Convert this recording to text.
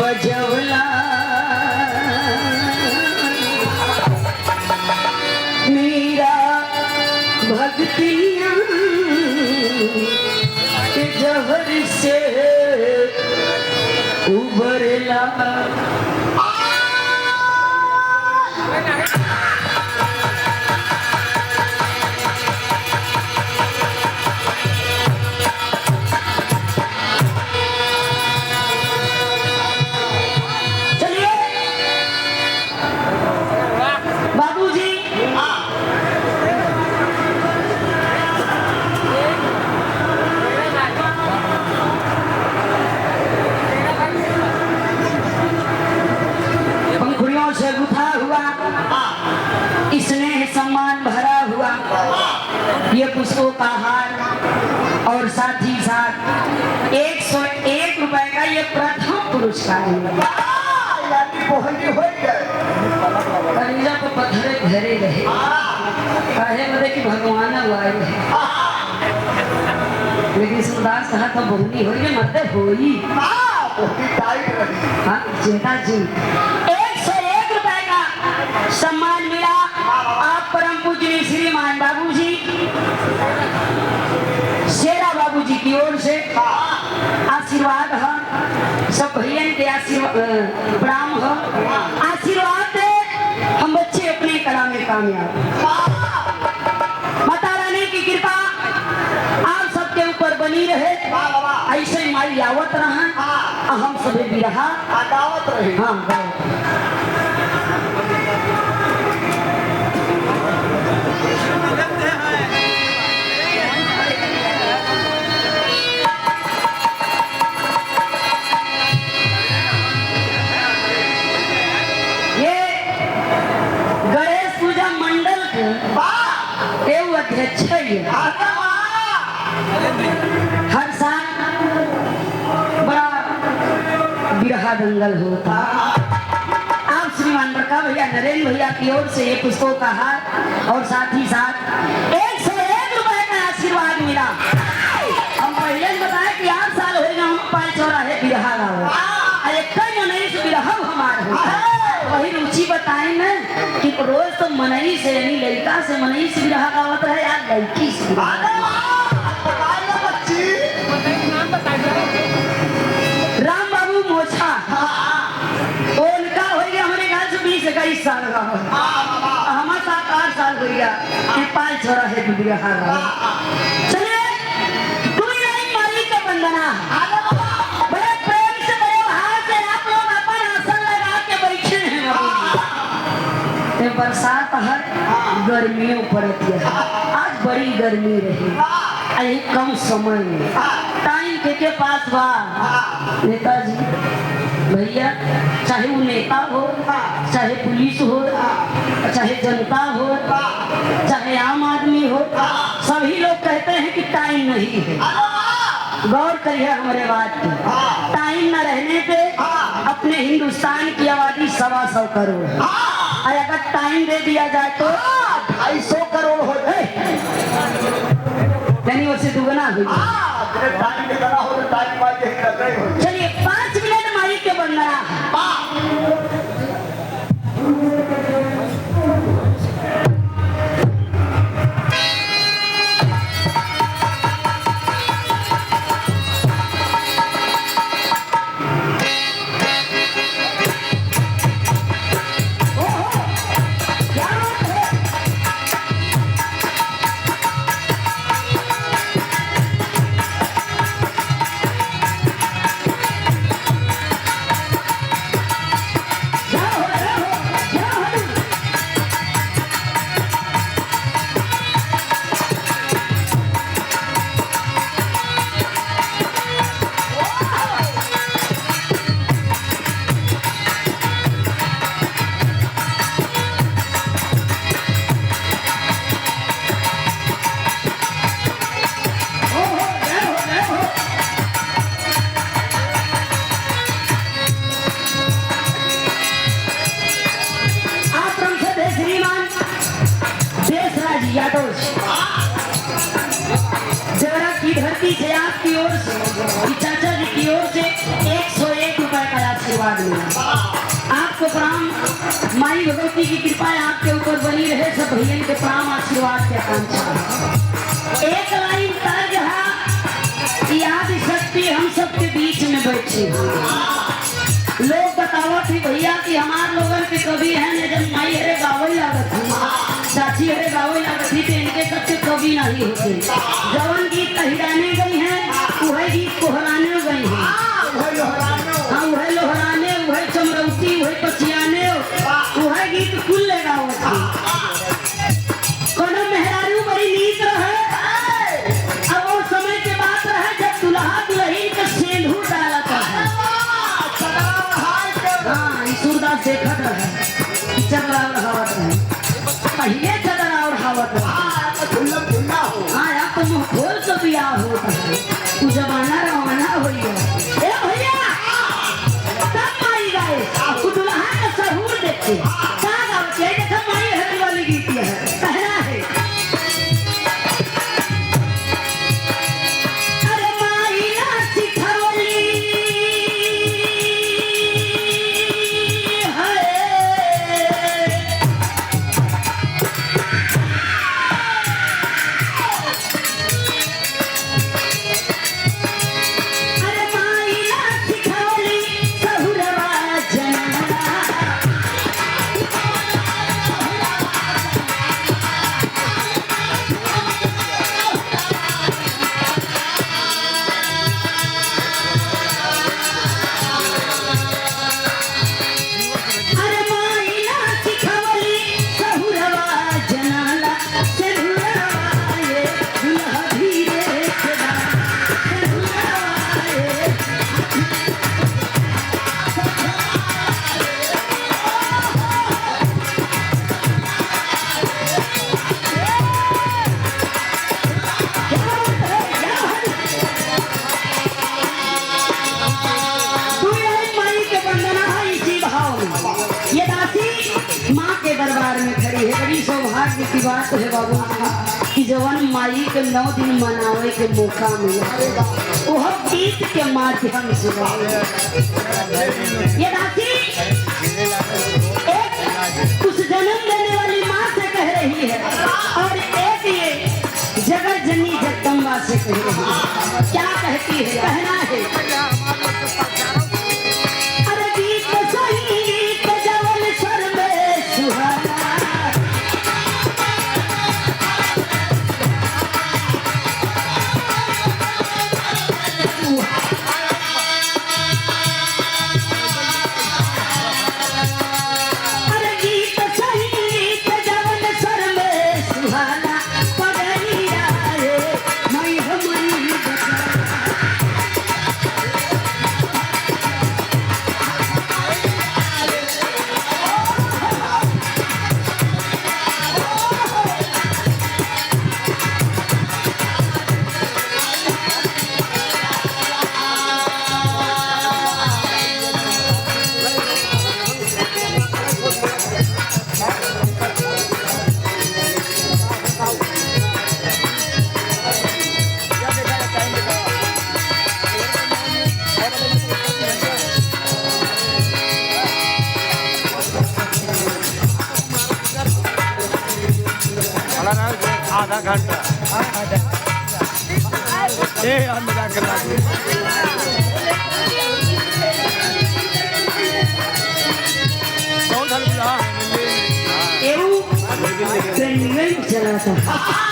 बजवला मेरा भक्तियां जहर से उबरला सम्मान भरा हुआ ये पुष्पों का हार और साथ ही साथ 101 रुपए का ये प्रथम पुरस्कार कलीजा को पत्थरे घेरे रहे कहे बोले कि भगवान आए लेकिन सुदास कहा तो बहुनी हो गई मतलब होई हाँ चेता जी 101 रुपए का सम्मान मिला आप परम पूजनीय श्रीमान बाबूजी शेरा बाबूजी की ओर से आशीर्वाद है सब भैया के आशीर्वाद प्रणाम है आशीर्वाद दे हम बच्चे अपने कला में कामयाब माता रानी की कृपा आप सबके ऊपर बनी रहे ऐसे माई आवत रहा हम सभी भी रहा हाँ अध्यक्ष हर साल बड़ा बिरहा दंगल होता आप श्रीमान बड़का भैया नरेंद्र भैया की ओर से ये पुष्पों का हार और साथ ही साथ 101 रुपए का आशीर्वाद मिला हम पहले बताया कि 8 साल हो गए हम 5 चौराहे बिरहा बिरहा हमारा वही रुचि बताए न कि रोज तो मनई से यानी लड़का से मनई से बिरहा गावत रहे यार लड़की से राम बाबू मोछा उनका हो गया हमारे घर से 20-21 साल का हमारा 7-8 साल हो गया 5 छोरा है बिरहा चलिए कोई नहीं मालिक का बंदना बरसात हर गर्मियों पड़ती है आज बड़ी गर्मी रही कम समय में टाइम के पास बा नेताजी भैया चाहे वो नेता हो चाहे पुलिस हो चाहे जनता हो चाहे आम आदमी हो सभी लोग कहते हैं कि टाइम नहीं है गौर करिए हमारे बात पे टाइम न रहने पे अपने हिंदुस्तान की आबादी 125 करोड़ है और अगर टाइम दे दिया जाए तो 250 करोड़ हो जाए यानी उससे दुगना हुई चलिए 5 मिनट मालिक के बंदना धरती से आपकी ओर से चाचा जी की ओर से 101 रुपए का आशीर्वाद आशीर्वाद मिला। आपको प्रणाम। माई भगवती की कृपा आपके ऊपर बनी रहे। सब भैया के प्रणाम आशीर्वाद के आकांक्षा। एक लाइन तर्ज है, याद शक्ति हम सबके बीच में बैठी। लोग बतावत ही भैया कि हमार लोगन के कवि है न, जब माई हरे गावल लागत थी, चाची हरे गावल लागत थी, तो इनके सबके कवि नहीं होते। जवन गीत तहिराने गई हैं वह गीत कोहराने गई हैं। हाँ वह लोहराने, वह चमरौती, वह पचियाने, वह गीत कुल ले गावत थी। कोनो मेहरारू बड़ी नीक रहे। अब वो समय के बात रहे जब दुल्हा दुल्हन के सेंधूर डालत है। हाँ ईश्वरदास देखत रहे, चदरा उड़ावत रहे, पहले चदरा उड़ावत रहे। हाँ या तो मुँह खोल के बियाह होता है, तू जमाना रवाना हो गया। ए भैया तब माई गाए, तू दुल्हा का सहूर देखते क्या गावत है। देखा माई हरी वाली गीत है, कहना है अरे माई ना सिखवली दरबार में खड़ी है। बड़ी सौभाग्य की बात है बाबू कि जवन माई के 9 दिन मनावे के मौका मिला, वह गीत के माध्यम से ये दासी एक उस जन्म देने वाली माँ से कह रही है और एक ये जगत जननी जगदम्बा से कह रही है। क्या कहती है, कहना है आधा घंटा चला था।